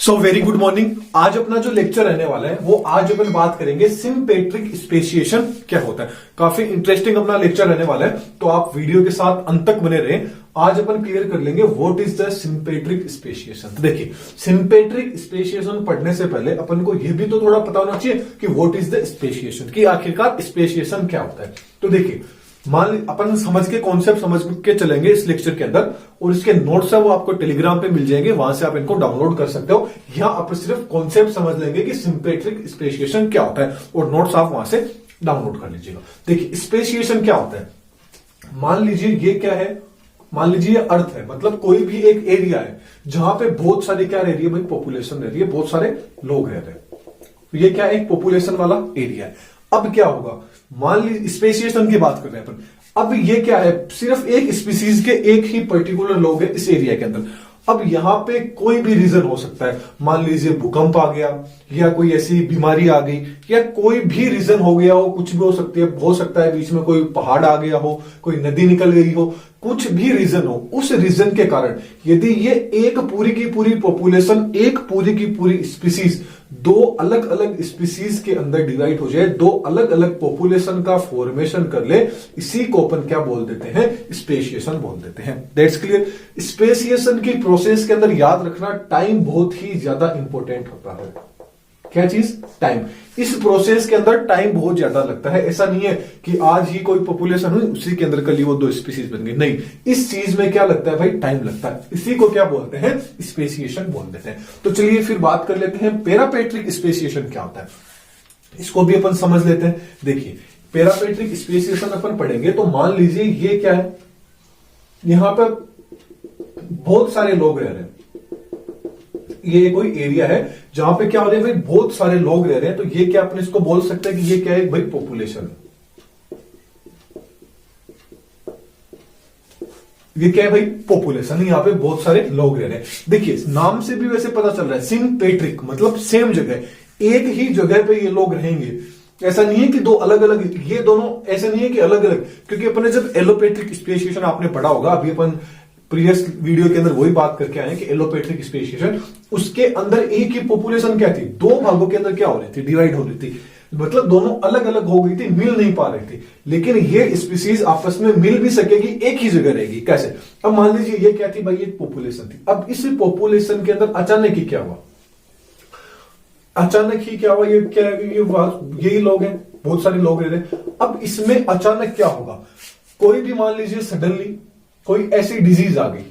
So very good morning. आज अपना जो लेक्चर रहने वाला है वो आज अपन बात करेंगे सिम्पेट्रिक स्पेसिएशन क्या होता है। काफी इंटरेस्टिंग अपना लेक्चर रहने वाला है, तो आप वीडियो के साथ अंत तक बने रहें। आज अपन क्लियर कर लेंगे what is the sympatric speciation. तो देखिए, सिम्पेट्रिक स्पेसिएशन पढ़ने से पहले अपन को यह भी तो थोड़ा पता होना चाहिए कि व्हाट इज द स्पेसिएशन, कि आखिरकार स्पेसिएशन क्या होता है। तो देखिए, मान अपन समझ के कॉन्सेप्ट समझ के चलेंगे इस लेक्चर के अंदर, और इसके नोट्स है वो आपको टेलीग्राम पे मिल जाएंगे, वहां से आप इनको डाउनलोड कर सकते हो। यहां आप सिर्फ कॉन्सेप्ट समझ लेंगे कि सिम्पेट्रिक स्पेसिएशन क्या होता है, और नोट्स आप वहां से डाउनलोड कर लीजिएगा। देखिए, स्पेसिएशन क्या होता है। मान लीजिए ये क्या है, मान लीजिए ये अर्थ है, मतलब कोई भी एक एरिया है जहां पे बहुत सारी क्या रह रही है भाई, पॉपुलेशन रह रही है, बहुत सारे लोग रह रहे हैं। तो ये क्या एक पॉपुलेशन वाला एरिया है। अब क्या होगा, मान लीजिए स्पेसिएशन की बात कर रहे हैं अपन। अब ये क्या है, सिर्फ एक स्पीसीज के एक ही पर्टिकुलर लोग हैं इस एरिया के अंदर। अब यहां पे कोई भी रीजन हो सकता है, मान लीजिए भूकंप आ गया, या कोई ऐसी बीमारी आ गई, या कोई भी रीजन हो गया हो, कुछ भी हो सकता है बीच में कोई पहाड़ आ गया हो, कोई नदी निकल गई हो, कुछ भी रीजन हो। उस रीजन के कारण यदि ये एक पूरी की पूरी पॉपुलेशन, एक पूरी की पूरी स्पीसीज दो अलग अलग स्पीसीज के अंदर डिवाइड हो जाए, दो अलग अलग पॉपुलेशन का फॉर्मेशन कर ले, इसी को अपन क्या बोल देते हैं, स्पेसिएशन बोल देते हैं। That's clear. स्पेसिएशन की प्रोसेस के अंदर याद रखना, टाइम बहुत ही ज्यादा इंपॉर्टेंट होता है। क्या चीज, टाइम। इस प्रोसेस के अंदर टाइम बहुत ज्यादा लगता है। ऐसा नहीं है कि आज ही कोई पॉपुलेशन हुई, उसी के अंदर कल ही वो दो स्पीसीज बन गई, नहीं। इस चीज में क्या लगता है भाई, टाइम लगता है। इसी को क्या बोलते हैं, स्पेसिएशन बोल देते हैं। तो चलिए फिर बात कर लेते हैं पैरापेट्रिक स्पेसिएशन क्या होता है, इसको भी अपन समझ लेते हैं। देखिए, पैरापेट्रिक स्पेसिएशन अपन पढ़ेंगे तो मान लीजिए ये क्या है, यहां पर बहुत सारे लोग रह रहे हैं। ये कोई एरिया है जहां पे क्या हो रहा है भाई, बहुत सारे लोग रह रहे हैं। तो ये क्या अपन इसको बोल सकते हैं कि ये क्या है भाई, पॉपुलेशन। ये क्या है भाई, पॉपुलेशन। यहां पे बहुत सारे लोग रह रहे हैं। देखिए, नाम से भी वैसे पता चल रहा है, सिम्पेट्रिक मतलब सेम जगह, एक ही जगह पे ये लोग रहेंगे। ऐसा नहीं है कि दो अलग अलग, ये दोनों ऐसा नहीं है कि अलग अलग, क्योंकि अपने जब एलोपेट्रिक स्पेसिएशन आपने पढ़ा होगा, अभी अपन प्रीवियस वीडियो के अंदर वही बात करके आए कि एलोपेट्रिक स्पेसिएशन, उसके अंदर एक ही पॉपुलेशन क्या थी, दो भागों के अंदर क्या हो रही थी, डिवाइड हो रही थी। मतलब दोनों अलग अलग हो गई थी, मिल नहीं पा रही थी। लेकिन ये स्पीसीज आपस में मिल भी सकेगी, एक ही जगह रहेगी। कैसे, अब मान लीजिए ये क्या थी भाई, एक पॉपुलेशन थी। अब इस पॉपुलेशन के अंदर अचानक ही क्या हुआ, अचानक ही क्या हुआ, ये क्या है, यही लोग हैं, बहुत सारे लोग रह रहे हैं। अब इसमें अचानक क्या होगा, कोई भी मान लीजिए सडनली कोई ऐसी डिजीज आ गई,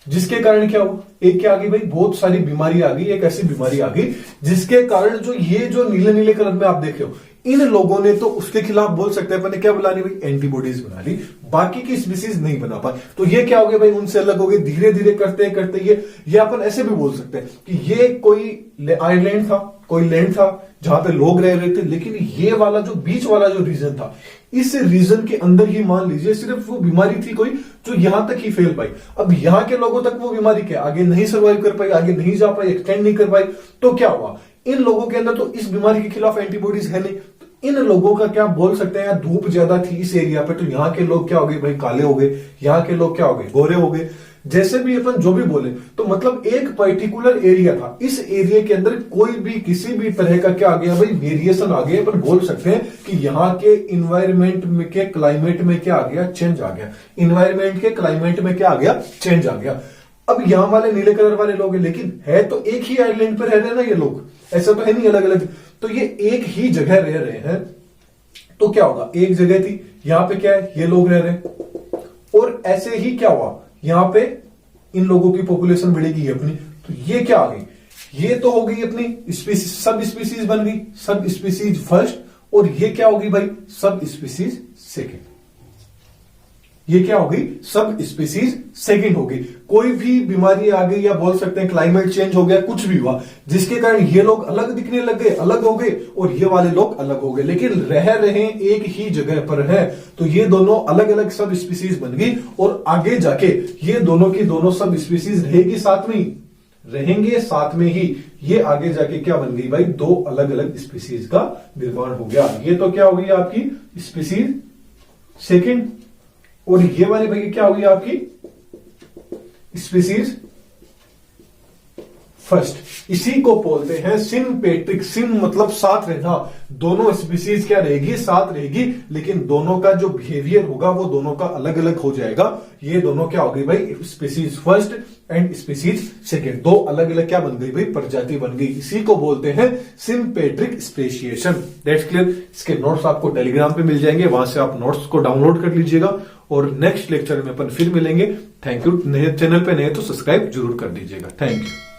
जिसके कारण क्या हुआ, एक क्या आ गई भाई, बहुत सारी बीमारी आ गई। एक ऐसी बीमारी आ गई जिसके कारण जो ये जो नीले नीले कलर में आप देख रहे हो, इन लोगों ने तो उसके खिलाफ बोल सकते हैं, अपने क्या बना ली भाई, एंटीबॉडीज बना ली, बाकी की स्पीसीज नहीं बना पाए। तो ये क्या हो गया भाई, उनसे अलग हो गए। धीरे धीरे करते करते ये अपन ऐसे भी बोल सकते हैं कि ये कोई आइलैंड था, कोई लैंड था जहां पे लोग रह रहे थे, लेकिन ये वाला जो बीच वाला जो रीजन था, इस रीजन के अंदर ही मान लीजिए सिर्फ वो बीमारी थी कोई जो यहां तक ही फैल पाई। अब यहां के लोगों तक वो बीमारी क्या आगे नहीं सर्वाइव कर पाई, आगे नहीं जा पाई, एक्सटेंड नहीं कर पाई। तो क्या हुआ, इन लोगों के अंदर तो इस बीमारी के खिलाफ एंटीबॉडीज है नहीं। तो इन लोगों का क्या बोल सकते हैं, धूप ज्यादा थी इस एरिया पे, तो यहां के लोग क्या हो गए भाई, काले हो गए। यहां के लोग क्या हो गए, गोरे हो गए। जैसे भी अपन जो भी बोले, तो मतलब एक पर्टिकुलर एरिया था, इस एरिया के अंदर कोई भी किसी भी तरह का क्या आ गया भाई, वेरिएशन आ गया। अपन बोल सकते हैं कि यहाँ के इन्वायरमेंट में के क्लाइमेट में क्या आ गया, चेंज आ गया। इन्वायरमेंट के क्लाइमेट में क्या आ गया, चेंज आ गया। अब यहां वाले नीले कलर वाले लोग हैं, लेकिन है तो एक ही आइलैंड पर रह रहे हैं ना ये लोग, ऐसा तो है नहीं अलग अलग। तो ये एक ही जगह रह रहे हैं। तो क्या होगा, एक जगह थी, यहां पे क्या है, ये लोग रह रहे हैं, और ऐसे ही क्या हुआ, यहां पे इन लोगों की पॉपुलेशन बढ़ेगी अपनी। तो ये क्या आ गई, ये तो हो गई अपनी स्पीसीज, सब स्पीसीज बन गई, सब स्पीसीज फर्स्ट, और ये क्या होगी भाई, सब स्पीसीज सेकेंड। ये क्या हो गई, सब स्पीसीज सेकेंड हो गई। कोई भी बीमारी आ गई, या बोल सकते हैं क्लाइमेट चेंज हो गया, कुछ भी हुआ, जिसके कारण ये लोग अलग दिखने लग गए, अलग हो गए, और ये वाले लोग अलग हो गए, लेकिन रह रहे एक ही जगह पर है। तो ये दोनों अलग अलग सब स्पीसीज बन गई, और आगे जाके ये दोनों की दोनों सब स्पीसीज रहेगी साथ में ही, रहेंगे साथ में ही। ये आगे जाके क्या बन गई भाई, दो अलग अलग स्पीसीज का निर्माण हो गया। ये तो क्या हो गई आपकी स्पीसीज सेकेंड, और ये वाली भाई क्या होगी आपकी स्पीसीज फर्स्ट। इसी को बोलते हैं सिम्पेट्रिक। सिम मतलब साथ रहना, दोनों स्पीसीज क्या रहेगी, साथ रहेगी, लेकिन दोनों का जो बिहेवियर होगा वो दोनों का अलग अलग हो जाएगा। ये दोनों क्या हो गई भाई, species first and species second, दो अलग अलग क्या बन गई भाई, प्रजाति बन गई। इसी को बोलते हैं सिम्पेट्रिक स्पेशिएशन। That's clear. इसके नोट्स आपको टेलीग्राम पे मिल जाएंगे, वहां से आप नोट्स को डाउनलोड कर लीजिएगा और नेक्स्ट लेक्चर में अपन फिर मिलेंगे। Thank you. नए चैनल पे नए तो सब्सक्राइब जरूर कर दीजिएगा। Thank you.